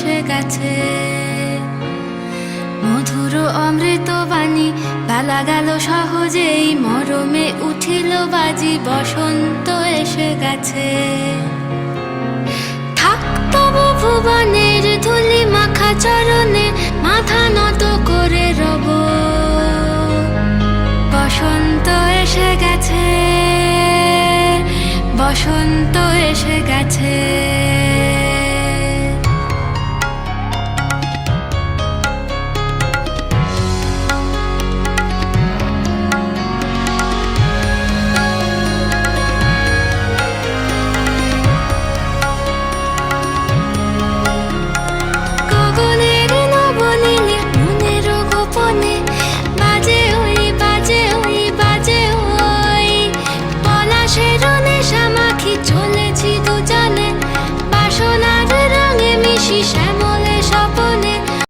এসে গেছে। মধুর অমৃত বাণী বেলা গেল সহজেই, মরমে উঠিল বাজি, বসন্ত এসে গেছে। থাক তবু ভুবনের ধুলি মাখা চরণে, মাথা নত করে রব। বসন্ত এসে গেছে, বসন্ত এসে গেছে।